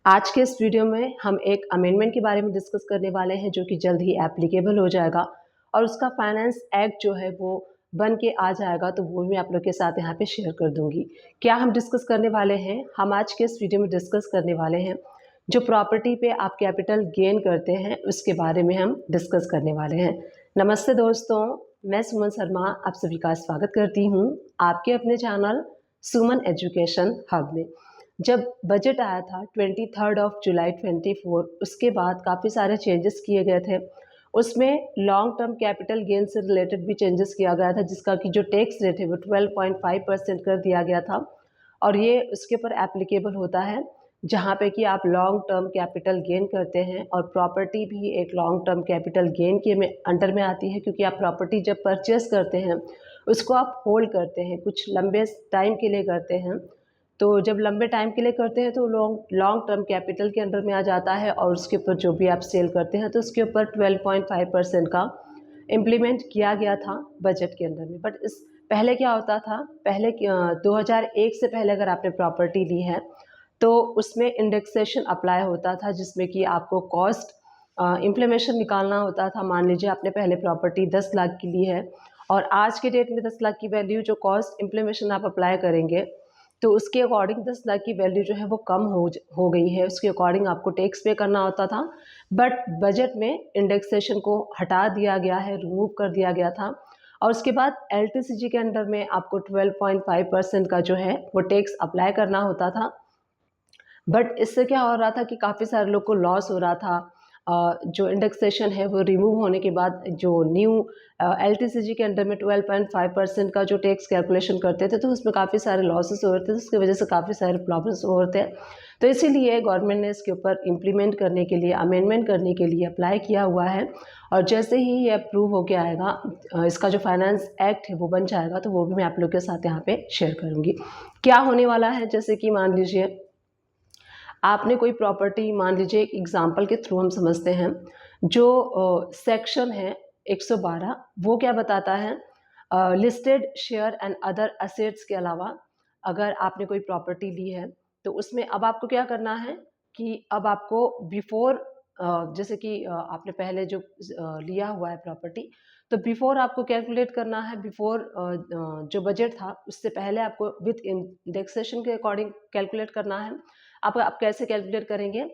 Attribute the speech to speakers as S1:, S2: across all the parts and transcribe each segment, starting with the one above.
S1: आज के इस वीडियो में हम एक अमेंडमेंट के बारे में डिस्कस करने वाले हैं जो कि जल्द ही एप्लीकेबल हो जाएगा और उसका फाइनेंस एक्ट जो है वो बन के आ जाएगा, तो वो मैं आप लोग के साथ यहाँ पे शेयर कर दूंगी। क्या हम डिस्कस करने वाले हैं? हम आज के इस वीडियो में डिस्कस करने वाले हैं जो प्रॉपर्टी पे आप कैपिटल गेन करते हैं उसके बारे में हम डिस्कस करने वाले हैं। नमस्ते दोस्तों, मैं सुमन शर्मा आप सभी का स्वागत करती हूँ आपके अपने चैनल सुमन एजुकेशन हब में। जब बजट आया था 23 जुलाई 2024, उसके बाद काफ़ी सारे चेंजेस किए गए थे। उसमें लॉन्ग टर्म कैपिटल गेन से रिलेटेड भी चेंजेस किया गया था, जिसका कि जो टैक्स रेट है वो 12.5% कर दिया गया था और ये उसके ऊपर एप्लीकेबल होता है जहाँ पे कि आप लॉन्ग टर्म कैपिटल गेन करते हैं। और प्रॉपर्टी भी एक लॉन्ग टर्म कैपिटल गेन के अंडर में आती है, क्योंकि आप प्रॉपर्टी जब परचेस करते हैं उसको आप होल्ड करते हैं, कुछ लंबे टाइम के लिए करते हैं। तो जब लंबे टाइम के लिए करते हैं तो लॉन्ग लॉन्ग टर्म कैपिटल के अंडर में आ जाता है और उसके ऊपर जो भी आप सेल करते हैं तो उसके ऊपर 12.5% का इम्प्लीमेंट किया गया था बजट के अंदर में। बट इस पहले क्या होता था, पहले 2001 से पहले अगर आपने प्रॉपर्टी ली है तो उसमें इंडेक्सेशन अप्लाई होता था, जिसमें कि आपको कॉस्ट इम्प्लीमेशन निकालना होता था। मान लीजिए आपने पहले प्रॉपर्टी 10 लाख की ली है और आज के डेट में 10 लाख की वैल्यू जो कॉस्ट इम्प्लीमेशन आप अप्लाई करेंगे तो उसके अकॉर्डिंग 10 लाख की वैल्यू जो है वो कम हो गई है, उसके अकॉर्डिंग आपको टैक्स पे करना होता था। बट बजट में इंडेक्सेशन को हटा दिया गया है, रिमूव कर दिया गया था और उसके बाद एलटीसीजी के अंडर में आपको 12.5% का जो है वो टैक्स अप्लाई करना होता था। बट इससे क्या हो रहा था कि काफ़ी सारे लोग को लॉस हो रहा था। जो इंडेक्सेशन है वो रिमूव होने के बाद जो न्यू एलटीसीजी के अंडर में 12.5% का जो टैक्स कैलकुलेशन करते थे तो उसमें काफ़ी सारे लॉसेस हो रहे थे, उसकी वजह से काफ़ी सारे प्रॉब्लम्स हो रहे थे। तो इसीलिए गवर्नमेंट ने इसके ऊपर इम्प्लीमेंट करने के लिए, अमेंडमेंट करने के लिए अप्लाई किया हुआ है और जैसे ही ये अप्रूव होकर आएगा, इसका जो फाइनेंस एक्ट है वो बन जाएगा, तो वो भी मैं आप लोग के साथ यहाँ पे शेयर करूँगी। क्या होने वाला है, जैसे कि मान लीजिए आपने कोई प्रॉपर्टी, मान लीजिए एक एग्जांपल के थ्रू हम समझते हैं, जो सेक्शन है 112 वो क्या बताता है, listed share and other assets के अलावा अगर आपने कोई प्रॉपर्टी ली है तो उसमें अब आपको क्या करना है कि अब आपको बिफोर, जैसे कि आपने पहले जो लिया हुआ है प्रॉपर्टी, तो बिफोर आपको कैलकुलेट करना है, बिफोर जो बजट था उससे पहले आपको विथ इंडेक्सेशन के अकॉर्डिंग कैलकुलेट करना है। आप कैसे कैलकुलेट करेंगे,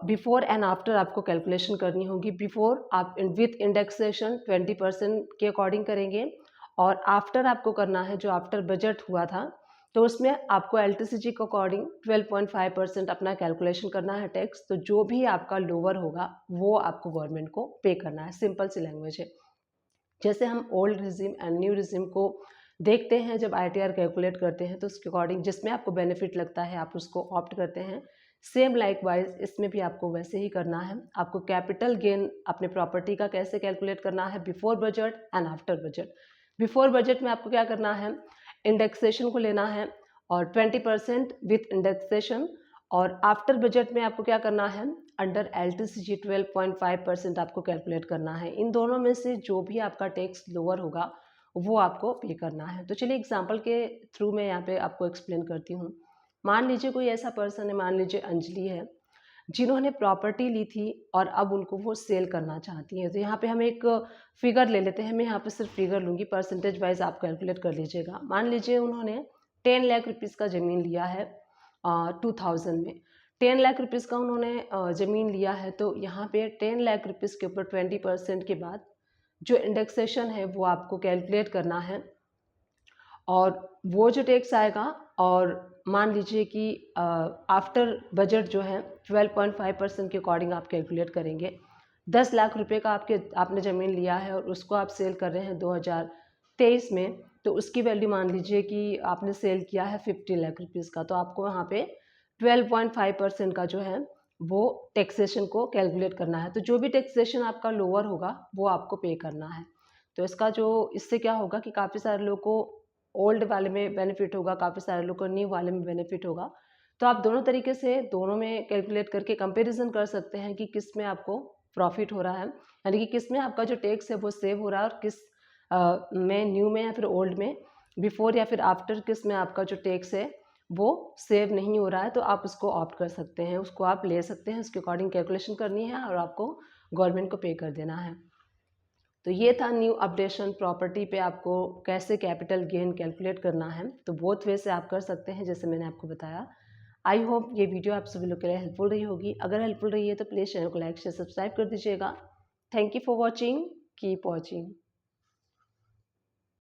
S1: बिफोर एंड आफ्टर आपको कैलकुलेशन करनी होगी। बिफोर आप विथ इंडेक्सेशन 20% के अकॉर्डिंग करेंगे और आफ्टर आपको करना है, जो आफ्टर बजट हुआ था तो उसमें आपको एलटीसीजी के अकॉर्डिंग 12.5% अपना कैलकुलेशन करना है टैक्स। तो जो भी आपका लोअर होगा वो आपको गवर्नमेंट को पे करना है। सिंपल सी लैंग्वेज है। जैसे हम old regime and new regime को देखते हैं, जब आईटीआर कैलकुलेट करते हैं तो उसके अकॉर्डिंग जिसमें आपको बेनिफिट लगता है आप उसको ऑप्ट करते हैं। सेम लाइक वाइज इसमें भी आपको वैसे ही करना है। आपको कैपिटल गेन अपने प्रॉपर्टी का कैसे कैलकुलेट करना है, before budget and after budget. Before budget में आपको क्या करना है, इंडेक्सेशन को लेना है और 20% विथ इंडेक्सेशन, और आफ्टर बजट में आपको क्या करना है, अंडर एलटीसीजी 12.5% आपको कैलकुलेट करना है। इन दोनों में से जो भी आपका टैक्स लोअर होगा वो आपको पे करना है। तो चलिए एग्जांपल के थ्रू मैं यहाँ पे आपको एक्सप्लेन करती हूँ। मान लीजिए कोई ऐसा पर्सन है, मान लीजिए अंजलि है, जिन्होंने प्रॉपर्टी ली थी और अब उनको वो सेल करना चाहती हैं। तो यहाँ पे हम एक फिगर ले लेते हैं, मैं यहाँ पे सिर्फ फिगर लूँगी, परसेंटेज वाइज आप कैलकुलेट कर लीजिएगा। मान लीजिए उन्होंने 10 लाख रुपीज़ का ज़मीन लिया है 2000 में। 10 लाख रुपीज़ का उन्होंने ज़मीन लिया है, तो यहाँ पे 10 लाख रुपीज़ के ऊपर 20% के बाद जो इंडेक्सेशन है वो आपको कैलकुलेट करना है और वो जो टैक्स आएगा, और मान लीजिए कि आफ्टर बजट जो है 12.5% के अकॉर्डिंग आप कैलकुलेट करेंगे। 10 लाख रुपए का आपने ज़मीन लिया है और उसको आप सेल कर रहे हैं 2023 में, तो उसकी वैल्यू मान लीजिए कि आपने सेल किया है 50 लाख रुपीज़ का, तो आपको वहाँ पे 12.5% का जो है वो टैक्सेशन को कैलकुलेट करना है। तो जो भी टैक्सेशन आपका लोअर होगा वो आपको पे करना है। तो इससे क्या होगा कि काफ़ी सारे लोगों को ओल्ड वाले में बेनिफिट होगा, काफ़ी सारे लोगों को न्यू वाले में बेनिफिट होगा। तो आप दोनों तरीके से दोनों में कैलकुलेट करके कंपैरिजन कर सकते हैं कि किस में आपको प्रॉफिट हो रहा है, यानी कि किस में आपका जो टैक्स है वो सेव हो रहा है और किस में, न्यू में या फिर ओल्ड में, बिफोर या फिर आफ्टर किस में आपका जो टैक्स है वो सेव नहीं हो रहा है, तो आप उसको ऑप्ट कर सकते हैं, उसको आप ले सकते हैं, उसके अकॉर्डिंग कैलकुलेशन करनी है और आपको गवर्नमेंट को पे कर देना है। तो ये था न्यू अपडेशन प्रॉपर्टी पे आपको कैसे कैपिटल गेन कैलकुलेट करना है। तो बोथ वे से आप कर सकते हैं जैसे मैंने आपको बताया। आई होप ये वीडियो आप सभी लोग के लिए हेल्पफुल रही होगी। अगर हेल्पफुल रही है तो प्लीज़ चैनल को लाइक शेयर सब्सक्राइब कर दीजिएगा। Thank you for watching, keep watching.